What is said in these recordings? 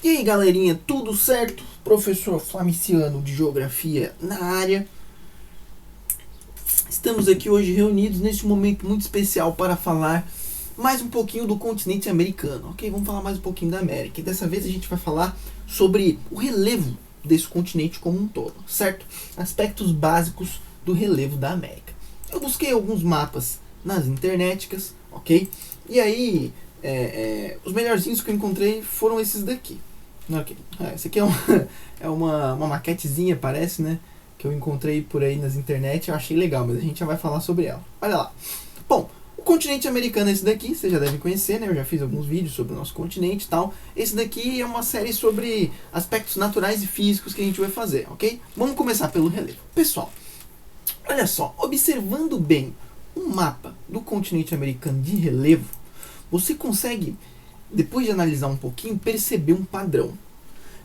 E aí galerinha, tudo certo? Professor Flamiciano de Geografia na área. Estamos aqui hoje reunidos neste momento muito especial para falar mais um pouquinho do continente americano, ok? Vamos falar mais um pouquinho da América. E dessa vez a gente vai falar sobre o relevo desse continente como um todo, certo? Aspectos básicos do relevo da América. Eu busquei alguns mapas nas internéticas, ok? E aí, os melhorzinhos que eu encontrei foram esses daqui. Okay. Esse aqui é uma maquetezinha, parece, né? Que eu encontrei por aí nas internet. Eu achei legal, mas a gente já vai falar sobre ela. Olha lá. Bom, o continente americano é esse daqui. Vocês já devem conhecer, né? Eu já fiz alguns vídeos sobre o nosso continente e tal. Esse daqui é uma série sobre aspectos naturais e físicos que a gente vai fazer, ok? Vamos começar pelo relevo. Pessoal, olha só. Observando bem um mapa do continente americano de relevo, você consegue, depois de analisar um pouquinho, perceber um padrão.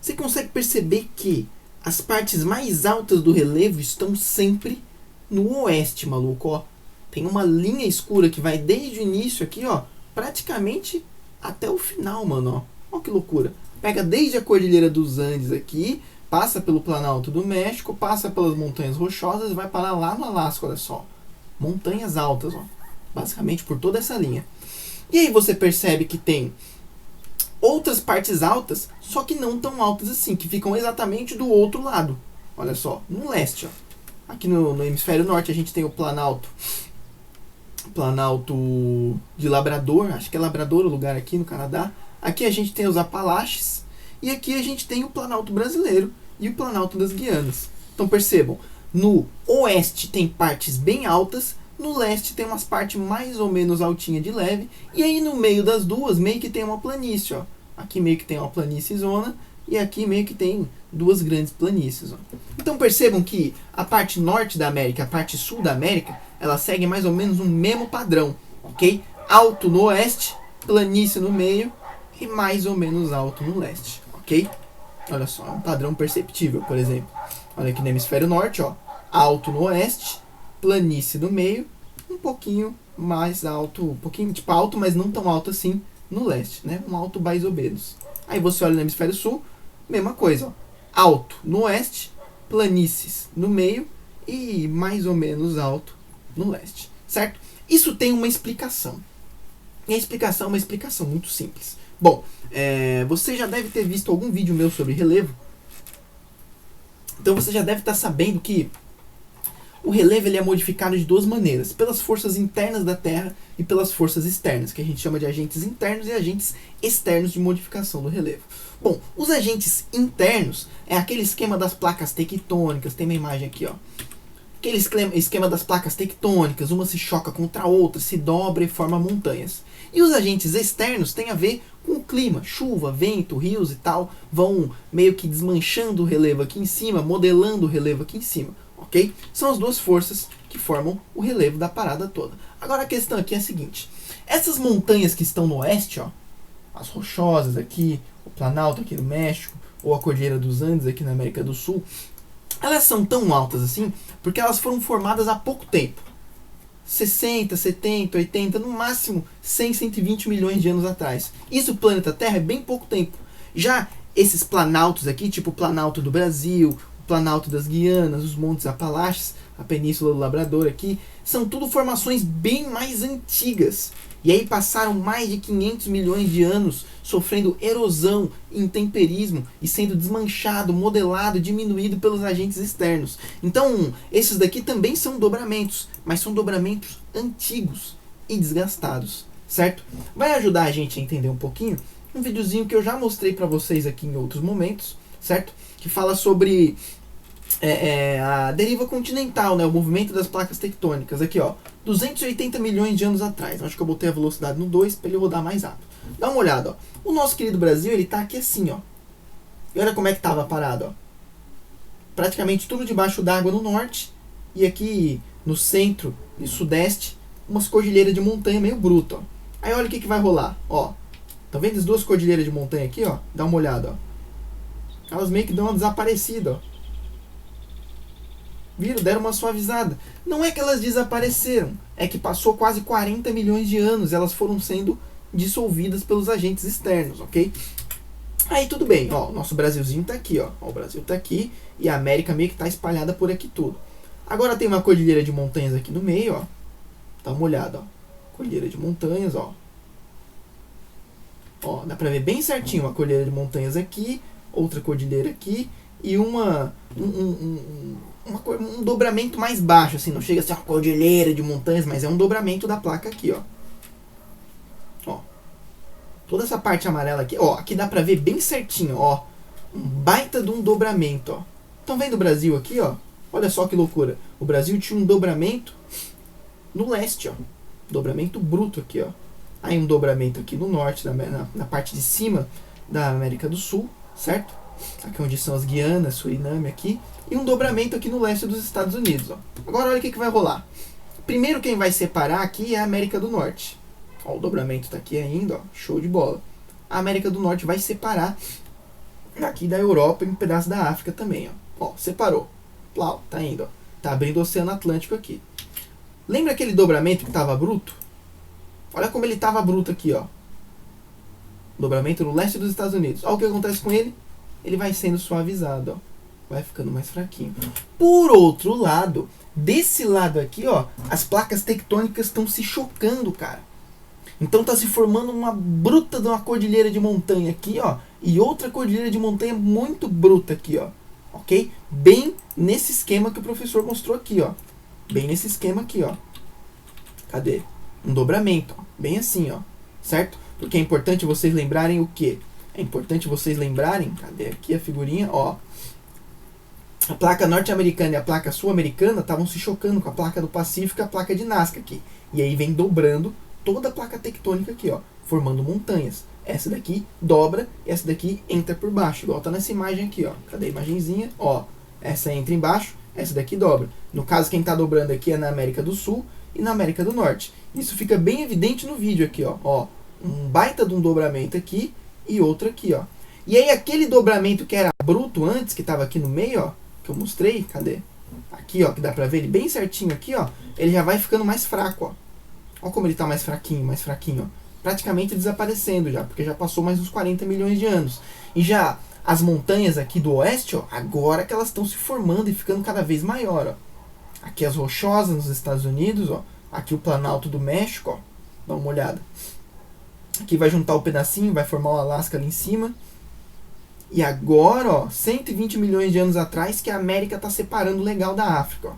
Você consegue perceber que as partes mais altas do relevo estão sempre no oeste, maluco, ó. Tem uma linha escura que vai desde o início aqui, ó, praticamente até o final, mano, ó. Ó que loucura. Pega desde a Cordilheira dos Andes aqui, passa pelo Planalto do México, passa pelas Montanhas Rochosas e vai parar lá no Alasca, olha só. Montanhas altas, ó. Basicamente por toda essa linha. E aí você percebe que tem outras partes altas, só que não tão altas assim, que ficam exatamente do outro lado. Olha só, no leste, ó. Aqui no hemisfério norte a gente tem o Planalto de Labrador, acho que é Labrador o lugar aqui no Canadá. Aqui a gente tem os Apalaches e aqui a gente tem o Planalto brasileiro e o Planalto das Guianas. Então percebam, no oeste tem partes bem altas, no leste tem umas partes mais ou menos altinha de leve, e aí no meio das duas meio que tem uma planície, ó. Aqui meio que tem uma planície zona, e aqui meio que tem duas grandes planícies, ó. Então percebam que a parte norte da América, a parte sul da América, ela segue mais ou menos o mesmo padrão, ok? Alto no oeste, planície no meio e mais ou menos alto no leste, ok? Olha só, é um padrão perceptível, por exemplo. Olha aqui no hemisfério norte, ó, alto no oeste, planície no meio, um pouquinho mais alto, um pouquinho tipo alto, mas não tão alto assim no leste, né? Um alto mais ou menos. Aí você olha no hemisfério sul, mesma coisa, ó. Alto no oeste, planícies no meio e mais ou menos alto no leste, certo? Isso tem uma explicação. E a explicação é uma explicação muito simples. Bom, você já deve ter visto algum vídeo meu sobre relevo. Então você já deve estar sabendo que o relevo ele é modificado de duas maneiras, pelas forças internas da Terra e pelas forças externas, que a gente chama de agentes internos e agentes externos de modificação do relevo. Bom, os agentes internos é aquele esquema das placas tectônicas, tem uma imagem aqui, ó. Aquele esquema das placas tectônicas, uma se choca contra a outra, se dobra e forma montanhas. E os agentes externos têm a ver com o clima, chuva, vento, rios e tal, vão meio que desmanchando o relevo aqui em cima, modelando o relevo aqui em cima. Ok? São as duas forças que formam o relevo da parada toda. Agora a questão aqui é a seguinte. Essas montanhas que estão no oeste, ó, as rochosas aqui, o Planalto aqui no México, ou a Cordilheira dos Andes aqui na América do Sul, elas são tão altas assim porque elas foram formadas há pouco tempo. 60, 70, 80, no máximo 100, 120 milhões de anos atrás. Isso o planeta Terra é bem pouco tempo. Já esses planaltos aqui, tipo o Planalto do Brasil, Planalto das Guianas, os Montes Apalaches, a Península do Labrador aqui, são tudo formações bem mais antigas. E aí passaram mais de 500 milhões de anos sofrendo erosão, intemperismo e sendo desmanchado, modelado, diminuído pelos agentes externos. Então, esses daqui também são dobramentos, mas são dobramentos antigos e desgastados, certo? Vai ajudar a gente a entender um pouquinho um videozinho que eu já mostrei para vocês aqui em outros momentos, certo? Que fala sobre a deriva continental, né? O movimento das placas tectônicas. Aqui, ó, 280 milhões de anos atrás. Acho que eu botei a velocidade no 2 para ele rodar mais rápido. Dá uma olhada, ó. O nosso querido Brasil, ele tá aqui assim, ó. E olha como é que tava parado, ó. Praticamente tudo debaixo d'água no norte. E aqui no centro e sudeste, umas cordilheiras de montanha meio bruta, ó. Aí olha o que vai rolar, ó. Tá vendo as duas cordilheiras de montanha aqui, ó? Dá uma olhada, ó. Elas meio que dão uma desaparecida, ó. Viram? Deram uma suavizada. Não é que elas desapareceram, é que passou quase 40 milhões de anos, elas foram sendo dissolvidas pelos agentes externos, ok? Aí tudo bem, ó, nosso Brasilzinho tá aqui, ó. O Brasil tá aqui e a América meio que tá espalhada por aqui tudo. Agora tem uma cordilheira de montanhas aqui no meio, ó. Dá uma olhada, ó. Cordilheira de montanhas, ó. Ó, dá pra ver bem certinho uma cordilheira de montanhas aqui, outra cordilheira aqui e um dobramento mais baixo, assim, não chega a ser uma cordilheira de montanhas, mas é um dobramento da placa aqui, ó. Ó. Toda essa parte amarela aqui, ó, aqui dá pra ver bem certinho, ó. Um baita de um dobramento, ó. Estão vendo o Brasil aqui, ó? Olha só que loucura. O Brasil tinha um dobramento no leste, ó. Dobramento bruto aqui, ó. Aí um dobramento aqui no norte, na parte de cima da América do Sul, certo? Aqui onde são as Guianas, Suriname aqui. E um dobramento aqui no leste dos Estados Unidos, ó. Agora olha o que vai rolar. Primeiro quem vai separar aqui é a América do Norte. Ó, o dobramento tá aqui ainda, ó. Show de bola. A América do Norte vai separar aqui da Europa e um pedaço da África também, ó. Ó, separou. Lá, tá indo, ó. Tá abrindo o Oceano Atlântico aqui. Lembra aquele dobramento que tava bruto? Olha como ele tava bruto aqui, ó. Dobramento no leste dos Estados Unidos. Olha o que acontece com ele. Ele vai sendo suavizado, ó. Vai ficando mais fraquinho. Por outro lado, desse lado aqui, ó, as placas tectônicas estão se chocando, cara. Então tá se formando uma bruta de uma cordilheira de montanha aqui, ó. E outra cordilheira de montanha muito bruta aqui, ó. Ok? Bem nesse esquema que o professor mostrou aqui, ó. Bem nesse esquema aqui, ó. Cadê? Um dobramento, ó. Bem assim, ó. Certo? Porque é importante vocês lembrarem o quê? É importante vocês lembrarem, cadê aqui a figurinha, ó. A placa norte-americana e a placa sul-americana estavam se chocando com a placa do Pacífico e a placa de Nazca aqui. E aí vem dobrando toda a placa tectônica aqui, ó, formando montanhas. Essa daqui dobra e essa daqui entra por baixo, igual tá nessa imagem aqui, ó. Cadê a imagenzinha? Ó, essa entra embaixo, essa daqui dobra. No caso, quem tá dobrando aqui é na América do Sul e na América do Norte. Isso fica bem evidente no vídeo aqui, ó. Ó, um baita de um dobramento aqui e outro aqui, ó. E aí aquele dobramento que era bruto antes, que tava aqui no meio, ó, que eu mostrei, cadê? Aqui, ó, que dá pra ver ele bem certinho aqui, ó. Ele já vai ficando mais fraco, ó. Ó como ele tá mais fraquinho, ó. Praticamente desaparecendo já, porque já passou mais uns 40 milhões de anos. E já as montanhas aqui do oeste, ó, agora que elas estão se formando e ficando cada vez maior, ó. Aqui as rochosas nos Estados Unidos, ó. Aqui o Planalto do México, ó. Dá uma olhada. Aqui vai juntar o pedacinho, vai formar o Alasca ali em cima. E agora, ó, 120 milhões de anos atrás que a América está separando legal da África, ó.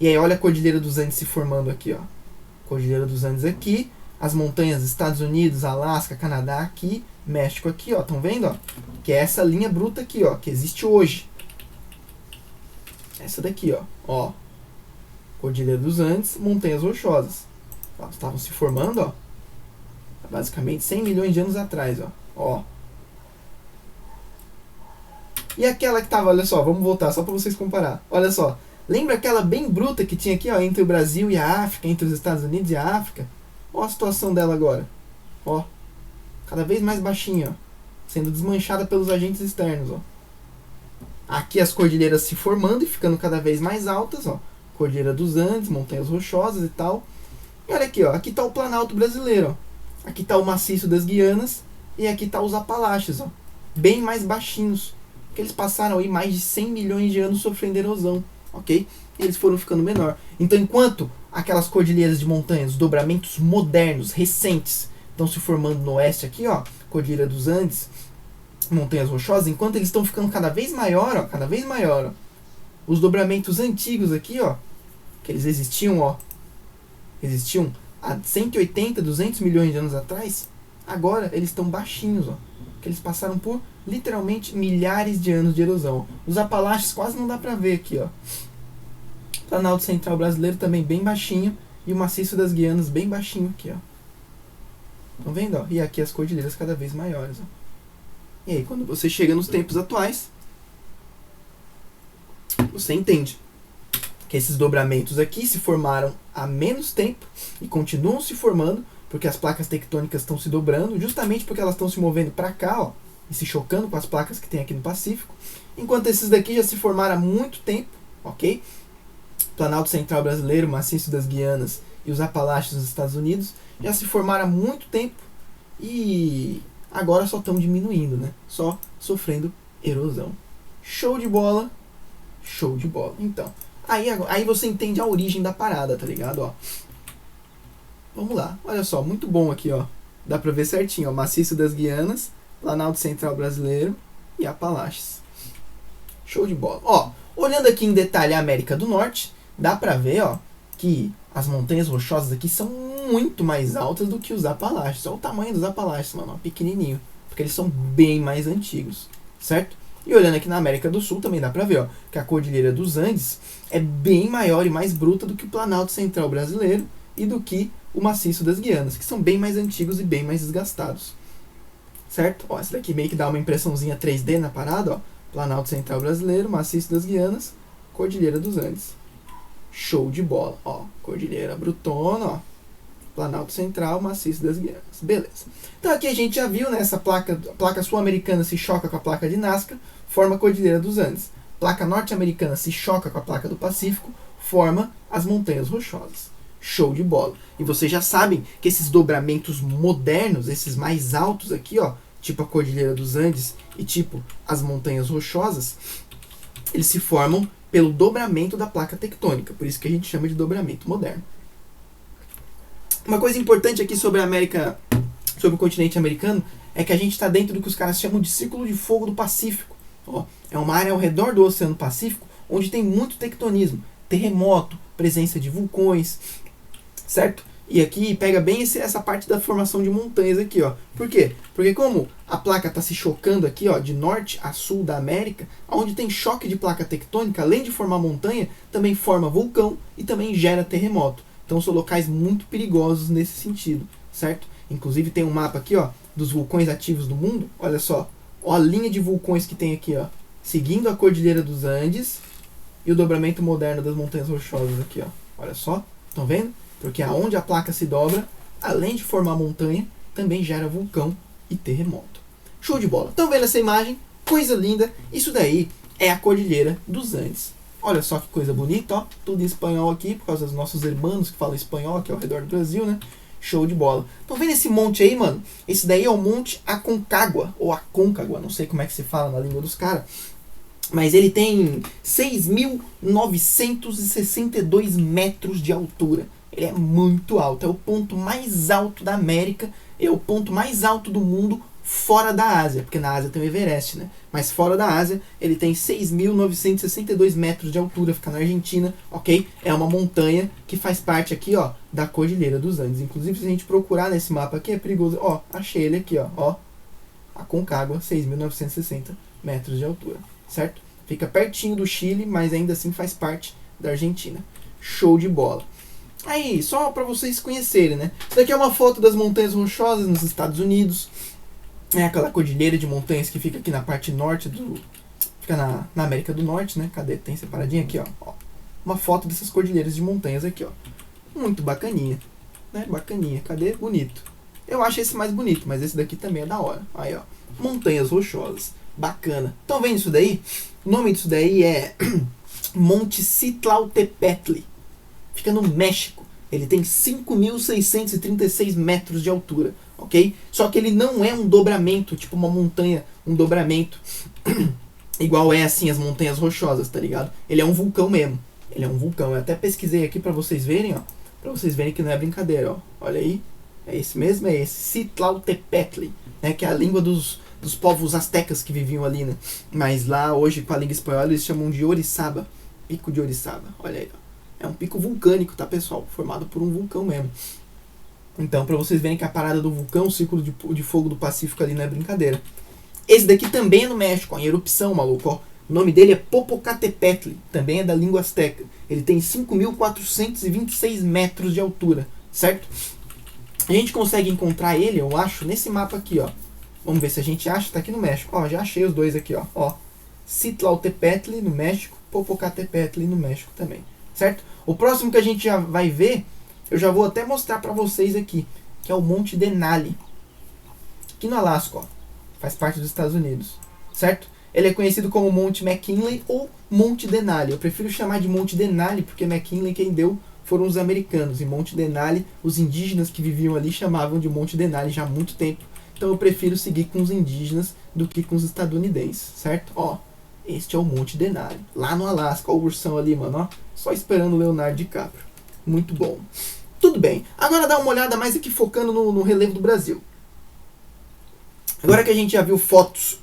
E aí olha a Cordilheira dos Andes se formando aqui, ó. Cordilheira dos Andes aqui, as montanhas Estados Unidos, Alasca, Canadá aqui, México aqui, ó, estão vendo, ó? Que é essa linha bruta aqui, ó, que existe hoje. Essa daqui, ó. Cordilheira dos Andes, montanhas rochosas. Elas estavam se formando, ó. Basicamente 100 milhões de anos atrás, ó. E aquela que tava, olha só, vamos voltar só para vocês comparar. Olha só, lembra aquela bem bruta que tinha aqui, ó, entre o Brasil e a África, entre os Estados Unidos e a África? Ó a situação dela agora. Ó, cada vez mais baixinha, ó, sendo desmanchada pelos agentes externos, ó. Aqui as cordilheiras se formando e ficando cada vez mais altas, ó. Cordilheira dos Andes, montanhas rochosas e tal. E olha aqui, ó, aqui tá o Planalto brasileiro, ó. Aqui tá o maciço das Guianas e aqui tá os Apalaches, ó, bem mais baixinhos. Que eles passaram aí mais de 100 milhões de anos sofrendo erosão, ok? E eles foram ficando menor. Então, enquanto aquelas cordilheiras de montanhas, dobramentos modernos, recentes, estão se formando no oeste aqui, ó, Cordilheira dos Andes, montanhas rochosas, enquanto eles estão ficando cada vez maior, ó, os dobramentos antigos aqui, ó, que eles existiam há 180, 200 milhões de anos atrás, agora eles estão baixinhos, ó, que eles passaram por literalmente milhares de anos de erosão. Os Apalaches quase não dá pra ver aqui, ó. Planalto Central brasileiro também bem baixinho e o maciço das Guianas bem baixinho aqui, ó. Estão vendo, ó? E aqui as cordilheiras cada vez maiores, ó. E aí, quando você chega nos tempos atuais, você entende que esses dobramentos aqui se formaram há menos tempo e continuam se formando porque as placas tectônicas estão se dobrando, justamente porque elas estão se movendo para cá, ó, e se chocando com as placas que tem aqui no Pacífico, enquanto esses daqui já se formaram há muito tempo, ok? Planalto Central brasileiro, maciço das Guianas e os Apalaches dos Estados Unidos já se formaram há muito tempo e agora só estão diminuindo, né? Só sofrendo erosão. Show de bola. Show de bola. Então, aí você entende a origem da parada, tá ligado? Ó. Vamos lá. Olha só, muito bom aqui, ó. Dá pra ver certinho, ó. Maciço das Guianas, Planalto Central Brasileiro e Apalaches. Show de bola. Ó, olhando aqui em detalhe a América do Norte, dá pra ver, ó, que as montanhas rochosas aqui são muito mais altas do que os Apalaches. Olha o tamanho dos Apalaches, mano, ó, pequenininho, porque eles são bem mais antigos, certo? E olhando aqui na América do Sul também dá pra ver, ó, que a Cordilheira dos Andes é bem maior e mais bruta do que o Planalto Central Brasileiro e do que o Maciço das Guianas, que são bem mais antigos e bem mais desgastados, certo? Ó, essa daqui meio que dá uma impressãozinha 3D na parada, ó. Planalto Central Brasileiro, Maciço das Guianas, Cordilheira dos Andes. Show de bola, ó. Cordilheira Brutona, ó. Planalto Central, Maciço das Guianas. Beleza. Então aqui a gente já viu, né, essa a placa sul-americana se choca com a placa de Nazca, forma a Cordilheira dos Andes. Placa norte-americana se choca com a placa do Pacífico, forma as Montanhas Rochosas. Show de bola. E vocês já sabem que esses dobramentos modernos, esses mais altos aqui, ó, tipo a Cordilheira dos Andes e tipo as Montanhas Rochosas, eles se formam pelo dobramento da placa tectônica. Por isso que a gente chama de dobramento moderno. Uma coisa importante aqui sobre a América, sobre o continente americano, é que a gente está dentro do que os caras chamam de Círculo de Fogo do Pacífico. Ó, é uma área ao redor do Oceano Pacífico onde tem muito tectonismo, terremoto, presença de vulcões, certo? E aqui pega bem essa parte da formação de montanhas aqui, ó. Por quê? Porque como a placa está se chocando aqui, ó, de norte a sul da América, onde tem choque de placa tectônica, além de formar montanha, também forma vulcão e também gera terremoto. Então são locais muito perigosos nesse sentido, certo? Inclusive tem um mapa aqui, ó, dos vulcões ativos do mundo. Olha só, ó a linha de vulcões que tem aqui, ó, seguindo a Cordilheira dos Andes e o dobramento moderno das Montanhas Rochosas aqui, ó. Olha só, estão vendo? Porque aonde a placa se dobra, além de formar montanha, também gera vulcão e terremoto. Show de bola. Estão vendo essa imagem? Coisa linda. Isso daí é a Cordilheira dos Andes. Olha só que coisa bonita, ó. Tudo em espanhol aqui, por causa dos nossos irmãos que falam espanhol aqui ao redor do Brasil, né? Show de bola. Estão vendo esse monte aí, mano? Esse daí é o Monte Aconcagua, ou Acôncagua, não sei como é que se fala na língua dos caras. Mas ele tem 6.962 metros de altura. Ele é muito alto, é o ponto mais alto da América, é o ponto mais alto do mundo fora da Ásia, porque na Ásia tem o Everest, né? Mas fora da Ásia, ele tem 6.962 metros de altura, fica na Argentina, ok? É uma montanha que faz parte aqui, ó, da Cordilheira dos Andes. Inclusive, se a gente procurar nesse mapa aqui, é perigoso. Ó, achei ele aqui, ó. Aconcagua, 6.960 metros de altura, certo? Fica pertinho do Chile, mas ainda assim faz parte da Argentina. Show de bola. Aí, só para vocês conhecerem, né? Isso daqui é uma foto das Montanhas Rochosas nos Estados Unidos. É aquela cordilheira de montanhas que fica aqui na parte norte do... Fica na América do Norte, né? Cadê? Tem separadinho aqui, ó. Uma foto dessas cordilheiras de montanhas aqui, ó. Muito bacaninha, né? Bacaninha. Cadê? Bonito. Eu acho esse mais bonito, mas esse daqui também é da hora. Aí, ó. Montanhas Rochosas. Bacana. Estão vendo isso daí? O nome disso daí é Monte Citlaltépetl. Fica no México. Ele tem 5.636 metros de altura, ok? Só que ele não é um dobramento, tipo uma montanha, um dobramento, igual é assim as Montanhas Rochosas, tá ligado? Ele é um vulcão mesmo. Ele é um vulcão. Eu até pesquisei aqui pra vocês verem, ó. Pra vocês verem que não é brincadeira, ó. Olha aí. É esse mesmo, é esse. Citlaltépetl, né? Que é a língua dos povos astecas que viviam ali, né? Mas lá, hoje, com a língua espanhola, eles chamam de Orizaba. Pico de Orizaba. Olha aí, ó. É um pico vulcânico, tá, pessoal? Formado por um vulcão mesmo. Então, pra vocês verem que a parada do vulcão, o círculo de fogo do Pacífico ali não é brincadeira. Esse daqui também é no México, ó, em erupção, maluco, ó. O nome dele é Popocatépetl, também é da língua asteca. Ele tem 5.426 metros de altura, certo? A gente consegue encontrar ele, eu acho, nesse mapa aqui, ó. Vamos ver se a gente acha, tá aqui no México. Ó, já achei os dois aqui, ó. Citlaltépetl no México, Popocatépetl no México também. Certo? O próximo que a gente já vai ver, eu já vou até mostrar pra vocês aqui, que é o Monte Denali, aqui no Alasca, ó, faz parte dos Estados Unidos, certo? Ele é conhecido como Monte McKinley ou Monte Denali. Eu prefiro chamar de Monte Denali porque McKinley quem deu foram os americanos, e Monte Denali, os indígenas que viviam ali chamavam de Monte Denali já há muito tempo, Então eu prefiro seguir com os indígenas do que com os estadunidenses, certo? Ó, este é o Monte Denali, lá no Alasca. Ó o ursão ali, mano, ó. Só esperando o Leonardo DiCaprio. Muito bom. Tudo bem. Agora dá uma olhada mais aqui focando no relevo do Brasil. Agora que a gente já viu fotos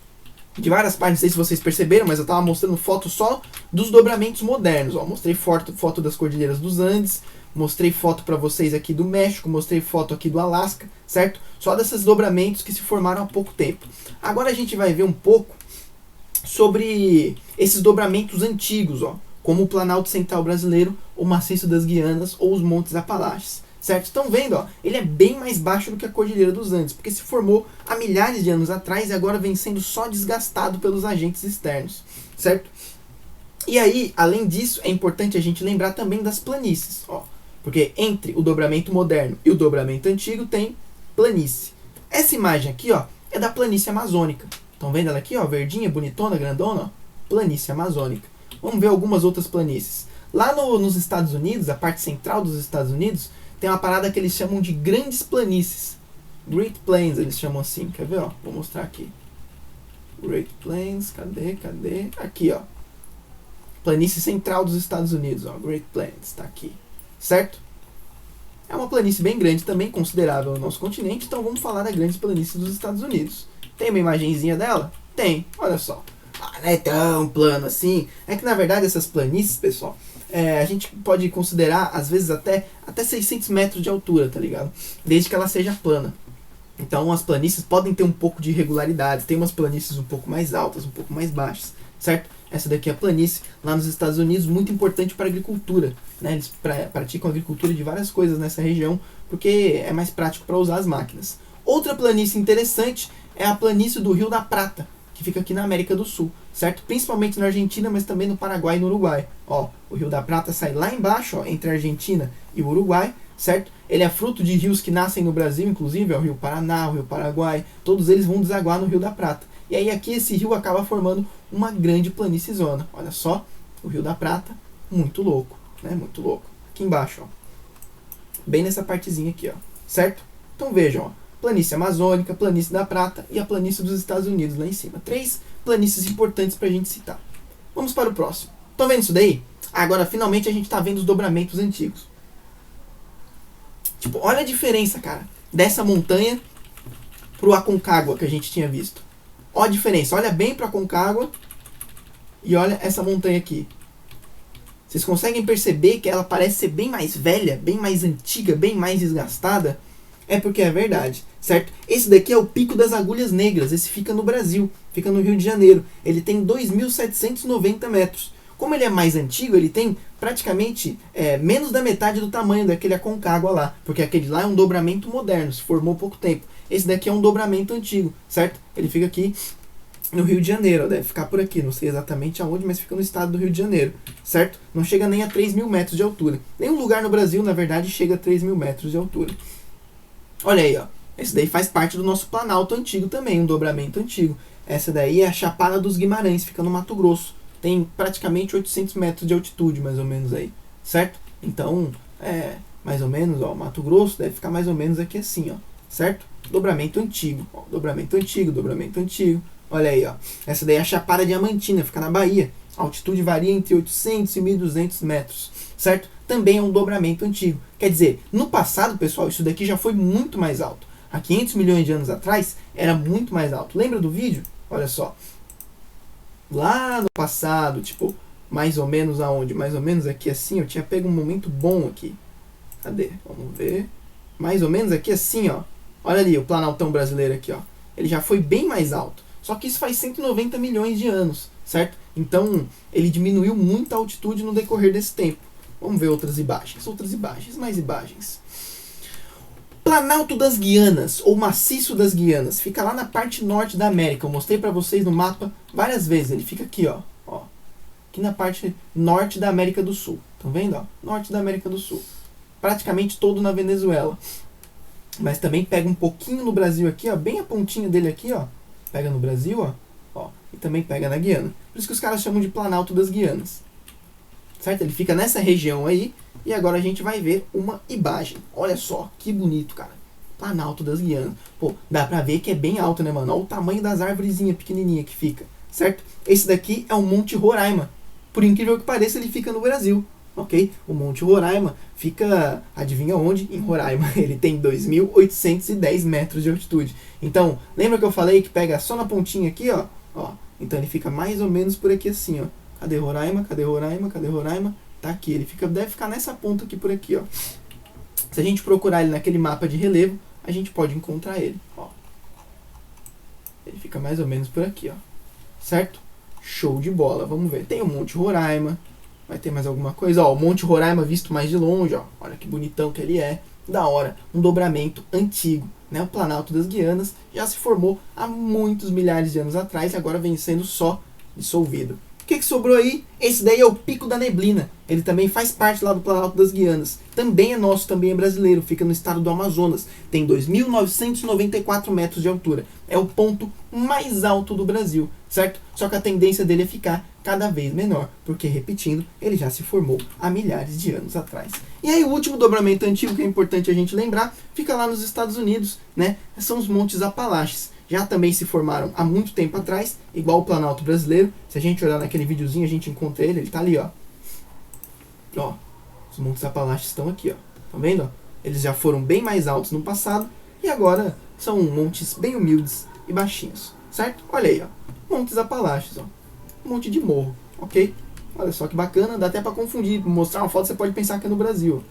de várias partes, não sei se vocês perceberam, mas eu estava mostrando fotos só dos dobramentos modernos. Ó. Mostrei foto das Cordilheiras dos Andes, mostrei foto para vocês aqui do México, mostrei foto aqui do Alasca, certo? Só desses dobramentos que se formaram há pouco tempo. Agora a gente vai ver um pouco sobre esses dobramentos antigos, ó, como o Planalto Central Brasileiro, o Maciço das Guianas ou os Montes Apalaches. Certo? Estão vendo? Ó, ele é bem mais baixo do que a Cordilheira dos Andes, porque se formou há milhares de anos atrás e agora vem sendo só desgastado pelos agentes externos. Certo? E aí, além disso, é importante a gente lembrar também das planícies. Ó, porque entre o dobramento moderno e o dobramento antigo tem planície. Essa imagem aqui, ó, é da planície amazônica. Estão vendo ela aqui? Ó, verdinha, bonitona, grandona? Ó, planície amazônica. Vamos ver algumas outras planícies. Lá nos Estados Unidos, a parte central dos Estados Unidos, tem uma parada que eles chamam de grandes planícies. Great Plains, eles chamam assim. Quer ver? Ó? Vou mostrar aqui. Great Plains, cadê? Aqui, ó. Planície central dos Estados Unidos, ó. Great Plains, tá aqui. Certo? É uma planície bem grande também, considerável no nosso continente. Então vamos falar da grande planície dos Estados Unidos. Tem uma imagenzinha dela? Tem, olha só. Ah, não é tão plano assim. É que na verdade essas planícies, pessoal, a gente pode considerar, às vezes, até 600 metros de altura, tá ligado? Desde que ela seja plana. Então, as planícies podem ter um pouco de irregularidades. Tem umas planícies um pouco mais altas, um pouco mais baixas, certo? Essa daqui é a planície, lá nos Estados Unidos, muito importante para a agricultura. Né? Eles praticam agricultura de várias coisas nessa região, porque é mais prático para usar as máquinas. Outra planície interessante é a planície do Rio da Prata, que fica aqui na América do Sul, certo? Principalmente na Argentina, mas também no Paraguai e no Uruguai. Ó, o Rio da Prata sai lá embaixo, ó, entre a Argentina e o Uruguai, certo? Ele é fruto de rios que nascem no Brasil, inclusive, ó, o Rio Paraná, o Rio Paraguai, todos eles vão desaguar no Rio da Prata. E aí aqui esse rio acaba formando uma grande planície-zona. Olha só, o Rio da Prata, muito louco, né? Muito louco. Aqui embaixo, ó. Bem nessa partezinha aqui, ó. Certo? Então vejam, ó. Planície amazônica, planície da Prata e a planície dos Estados Unidos lá em cima. 3 planícies importantes pra gente citar. Vamos para o próximo. Estão vendo isso daí? Agora finalmente a gente tá vendo os dobramentos antigos. Tipo, olha a diferença, cara, dessa montanha pro Aconcagua que a gente tinha visto. Olha a diferença, olha bem pro Aconcagua e olha essa montanha aqui. Vocês conseguem perceber que ela parece ser bem mais velha, bem mais antiga, bem mais desgastada? É porque é verdade, certo? Esse daqui é o Pico das Agulhas Negras, esse fica no Brasil, fica no Rio de Janeiro. Ele tem 2.790 metros. Como ele é mais antigo, ele tem praticamente menos da metade do tamanho daquele Aconcagua lá, porque aquele lá é um dobramento moderno, se formou há pouco tempo. Esse daqui é um dobramento antigo, certo? Ele fica aqui no Rio de Janeiro, deve ficar por aqui, não sei exatamente aonde, mas fica no estado do Rio de Janeiro, certo? Não chega nem a 3.000 metros de altura. Nenhum lugar no Brasil, na verdade, chega a 3.000 metros de altura. Olha aí, ó. Esse daí faz parte do nosso Planalto antigo também, um dobramento antigo. Essa daí é a Chapada dos Guimarães, fica no Mato Grosso. Tem praticamente 800 metros de altitude, mais ou menos aí, certo? Então, mais ou menos, ó, Mato Grosso deve ficar mais ou menos aqui assim, ó, certo? Dobramento antigo, ó, dobramento antigo, dobramento antigo. Olha aí, ó. Essa daí é a Chapada Diamantina, fica na Bahia. A altitude varia entre 800 e 1.200 metros, certo? Também é um dobramento antigo. Quer dizer, no passado, pessoal, isso daqui já foi muito mais alto. Há 500 milhões de anos atrás, era muito mais alto. Lembra do vídeo? Olha só. Lá no passado, tipo, mais ou menos aonde? Mais ou menos aqui assim, eu tinha pego um momento bom aqui. Cadê? Vamos ver. Mais ou menos aqui assim, ó. Olha ali, o Planaltão brasileiro aqui, ó. Ele já foi bem mais alto. Só que isso faz 190 milhões de anos, certo? Então, ele diminuiu muito a altitude no decorrer desse tempo. Vamos ver outras imagens, mais imagens. Planalto das Guianas, ou Maciço das Guianas, fica lá na parte norte da América. Eu mostrei para vocês no mapa várias vezes. Ele fica aqui, ó, aqui na parte norte da América do Sul. Estão vendo? Ó? Norte da América do Sul. Praticamente todo na Venezuela. Mas também pega um pouquinho no Brasil aqui, ó, bem a pontinha dele aqui, ó. Pega no Brasil, ó, e também pega na Guiana. Por isso que os caras chamam de Planalto das Guianas. Certo? Ele fica nessa região aí. E agora a gente vai ver uma imagem. Olha só, que bonito, cara. Planalto das Guianas. Pô, dá pra ver que é bem alto, né, mano? Olha o tamanho das árvorezinhas pequenininhas que fica, certo? Esse daqui é o Monte Roraima. Por incrível que pareça, ele fica no Brasil, ok? O Monte Roraima fica, adivinha onde? Em Roraima. Ele tem 2.810 metros de altitude. Então, lembra que eu falei que pega só na pontinha aqui, ó? Então ele fica mais ou menos por aqui assim, ó. Cadê Roraima? Cadê Roraima? Cadê Roraima? Tá aqui. Ele deve ficar nessa ponta aqui por aqui, ó. Se a gente procurar ele naquele mapa de relevo, a gente pode encontrar ele, ó. Ele fica mais ou menos por aqui, ó. Certo? Show de bola. Vamos ver. Tem o Monte Roraima. Vai ter mais alguma coisa? Ó, o Monte Roraima visto mais de longe, ó. Olha que bonitão que ele é. Da hora. Um dobramento antigo, né? O Planalto das Guianas já se formou há muitos milhares de anos atrás e agora vem sendo só dissolvido. O que sobrou aí? Esse daí é o Pico da Neblina. Ele também faz parte lá do Planalto das Guianas. Também é nosso, também é brasileiro. Fica no estado do Amazonas. Tem 2.994 metros de altura. É o ponto mais alto do Brasil, certo? Só que a tendência dele é ficar cada vez menor. Porque, repetindo, ele já se formou há milhares de anos atrás. E aí o último dobramento antigo que é importante a gente lembrar, fica lá nos Estados Unidos, né? São os Montes Apalaches. Já também se formaram há muito tempo atrás, igual o Planalto brasileiro. Se a gente olhar naquele videozinho, a gente encontra ele tá ali, ó. Ó, os Montes Apalaches estão aqui, ó. Tá vendo? Ó? Eles já foram bem mais altos no passado e agora são montes bem humildes e baixinhos, certo? Olha aí, ó. Montes Apalaches, ó. Um monte de morro, ok? Olha só que bacana, dá até pra confundir. Mostrar uma foto, você pode pensar que é no Brasil.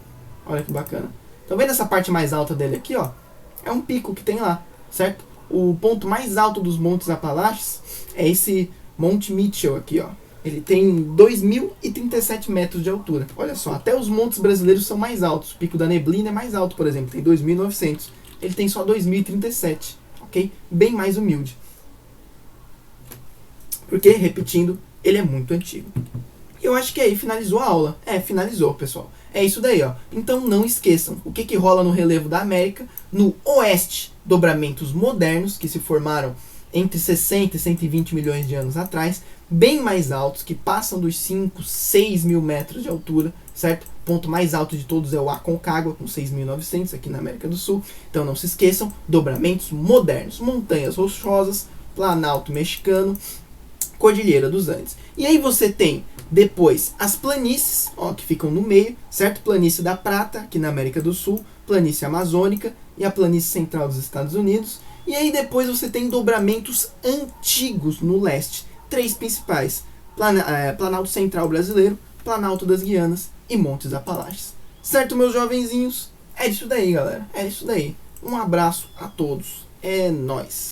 Olha que bacana. Tá vendo essa parte mais alta dele aqui, ó? É um pico que tem lá, certo? O ponto mais alto dos Montes Apalaches é esse Monte Mitchell aqui, ó. Ele tem 2.037 metros de altura. Olha só, até os montes brasileiros são mais altos. O Pico da Neblina é mais alto, por exemplo, tem 2.900. Ele tem só 2.037, ok? Bem mais humilde. Porque, repetindo, ele é muito antigo. Eu acho que aí finalizou a aula. Finalizou, pessoal. É isso daí, ó. Então não esqueçam, o que rola no relevo da América, no oeste, dobramentos modernos que se formaram entre 60 e 120 milhões de anos atrás, bem mais altos, que passam dos 5, 6 mil metros de altura, certo? O ponto mais alto de todos é o Aconcagua, com 6.900 aqui na América do Sul. Então não se esqueçam, dobramentos modernos, montanhas rochosas, Planalto mexicano, Cordilheira dos Andes. E aí você tem depois as planícies, ó, que ficam no meio, certo? Planície da Prata, aqui na América do Sul, planície amazônica e a planície central dos Estados Unidos. E aí depois você tem dobramentos antigos no leste, 3 principais: Planalto Central brasileiro, Planalto das Guianas e Montes Apalaches. Certo, meus jovenzinhos? É isso daí, galera. É isso daí. Um abraço a todos. É nóis.